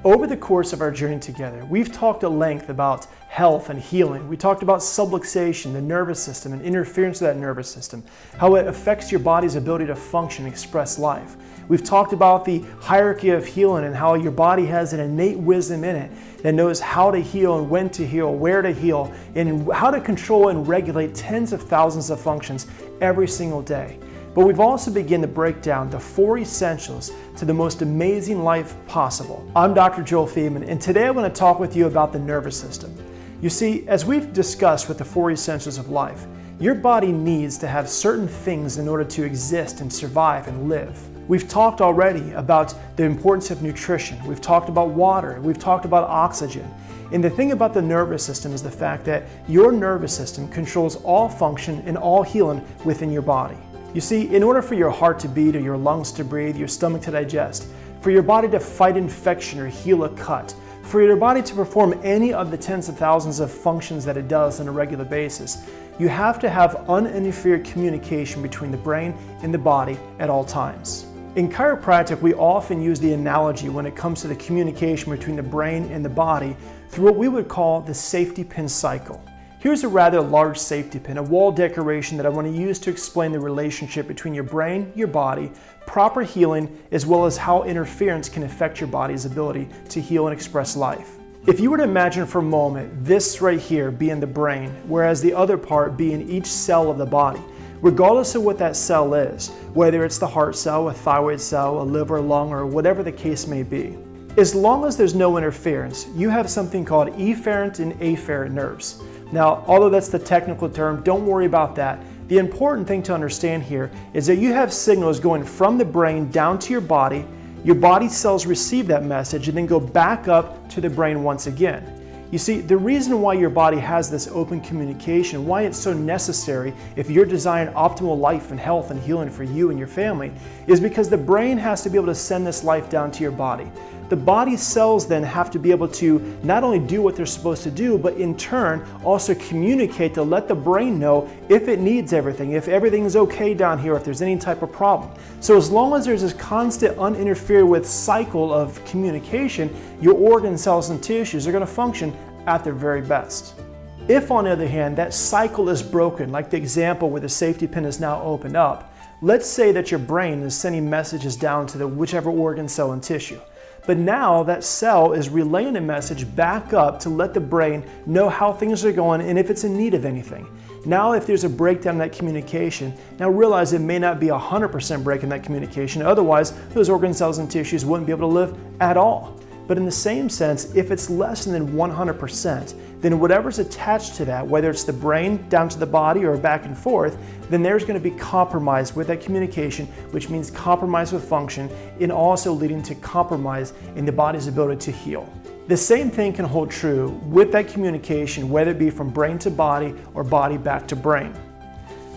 Over the course of our journey together, we've talked at length about health and healing. We talked about subluxation, the nervous system, and interference with that nervous system, how it affects your body's ability to function and express life. We've talked about the hierarchy of healing and how your body has an innate wisdom in it that knows how to heal and when to heal, where to heal, and how to control and regulate tens of thousands of functions every single day. But we've also begun to break down the 4 essentials to the most amazing life possible. I'm Dr. Joel Feeman, and today I want to talk with you about the nervous system. You see, as we've discussed with the 4 essentials of life, your body needs to have certain things in order to exist and survive and live. We've talked already about the importance of nutrition. We've talked about water. We've talked about oxygen. And the thing about the nervous system is the fact that your nervous system controls all function and all healing within your body. You see, in order for your heart to beat or your lungs to breathe, your stomach to digest, for your body to fight infection or heal a cut, for your body to perform any of the tens of thousands of functions that it does on a regular basis, you have to have uninterfered communication between the brain and the body at all times. In chiropractic, we often use the analogy when it comes to the communication between the brain and the body through what we would call the safety pin cycle. Here's a rather large safety pin, a wall decoration that I want to use to explain the relationship between your brain, your body, proper healing, as well as how interference can affect your body's ability to heal and express life. If you were to imagine for a moment this right here being the brain, whereas the other part being each cell of the body, regardless of what that cell is, whether it's the heart cell, a thyroid cell, a liver, lung, or whatever the case may be, as long as there's no interference, you have something called efferent and afferent nerves. Now, although that's the technical term, don't worry about that. The important thing to understand here is that you have signals going from the brain down to your body cells receive that message and then go back up to the brain once again. You see, the reason why your body has this open communication, why it's so necessary if you're designing optimal life and health and healing for you and your family, is because the brain has to be able to send this life down to your body. The body cells then have to be able to not only do what they're supposed to do, but in turn also communicate to let the brain know if it needs everything, if everything is okay down here, if there's any type of problem. So as long as there's this constant uninterfered with cycle of communication, your organ cells and tissues are going to function at their very best. If, on the other hand, that cycle is broken, like the example where the safety pin is now opened up, let's say that your brain is sending messages down to the whichever organ, cell, and tissue. But now that cell is relaying a message back up to let the brain know how things are going and if it's in need of anything. Now, if there's a breakdown in that communication, now realize it may not be 100% break in that communication. Otherwise, those organ cells and tissues wouldn't be able to live at all. But in the same sense, if it's less than 100%, then whatever's attached to that, whether it's the brain down to the body or back and forth, then there's going to be compromise with that communication, which means compromise with function and also leading to compromise in the body's ability to heal. The same thing can hold true with that communication, whether it be from brain to body or body back to brain.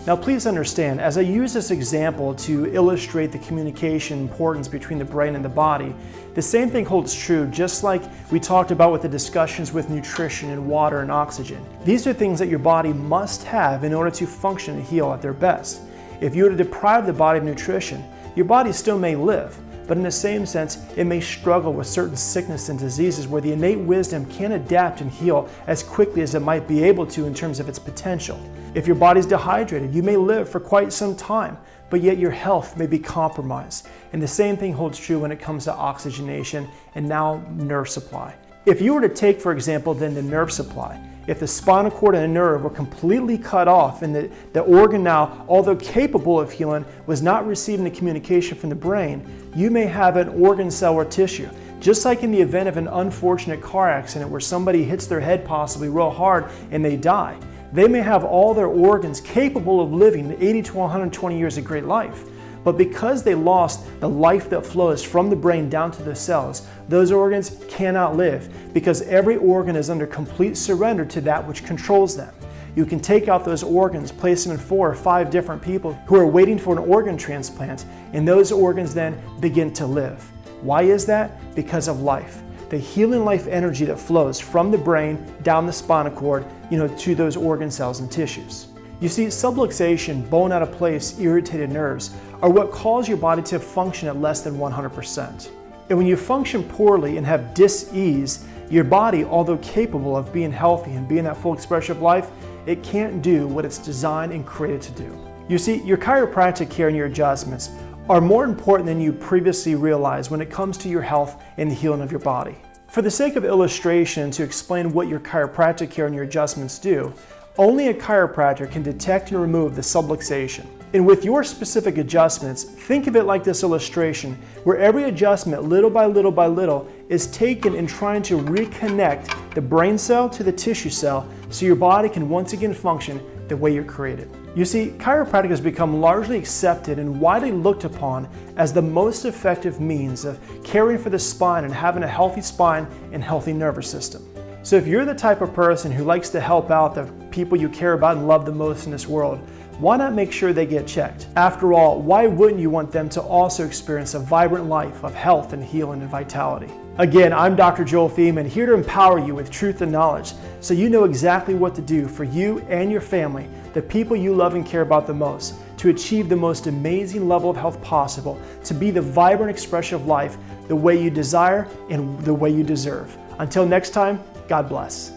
Now please understand, as I use this example to illustrate the communication importance between the brain and the body, the same thing holds true just like we talked about with the discussions with nutrition and water and oxygen. These are things that your body must have in order to function and heal at their best. If you were to deprive the body of nutrition, your body still may live, but in the same sense, it may struggle with certain sickness and diseases where the innate wisdom can't adapt and heal as quickly as it might be able to in terms of its potential. If your body's dehydrated, you may live for quite some time, but yet your health may be compromised. And the same thing holds true when it comes to oxygenation and now nerve supply. If you were to take, for example, then the nerve supply, if the spinal cord and the nerve were completely cut off and the organ now, although capable of healing, was not receiving the communication from the brain, you may have an organ cell or tissue. Just like in the event of an unfortunate car accident where somebody hits their head possibly real hard and they die, they may have all their organs capable of living 80 to 120 years of great life. But because they lost the life that flows from the brain down to the cells, those organs cannot live because every organ is under complete surrender to that which controls them. You can take out those organs, place them in 4 or 5 different people who are waiting for an organ transplant, and those organs then begin to live. Why is that? Because of life. The healing life energy that flows from the brain down the spinal cord, to those organ cells and tissues. You see, subluxation, bone out of place, irritated nerves are what cause your body to function at less than 100%. And when you function poorly and have dis-ease, your body, although capable of being healthy and being that full expression of life, it can't do what it's designed and created to do. You see, your chiropractic care and your adjustments are more important than you previously realized when it comes to your health and the healing of your body. For the sake of illustration, to explain what your chiropractic care and your adjustments do, only a chiropractor can detect and remove the subluxation. And with your specific adjustments, think of it like this illustration, where every adjustment, little by little by little, is taken in trying to reconnect the brain cell to the tissue cell so your body can once again function the way you're created. You see, chiropractic has become largely accepted and widely looked upon as the most effective means of caring for the spine and having a healthy spine and healthy nervous system. So if you're the type of person who likes to help out the people you care about and love the most in this world, why not make sure they get checked? After all, why wouldn't you want them to also experience a vibrant life of health and healing and vitality? Again, I'm Dr. Joel Feeman, here to empower you with truth and knowledge so you know exactly what to do for you and your family, the people you love and care about the most, to achieve the most amazing level of health possible, to be the vibrant expression of life the way you desire and the way you deserve. Until next time, God bless.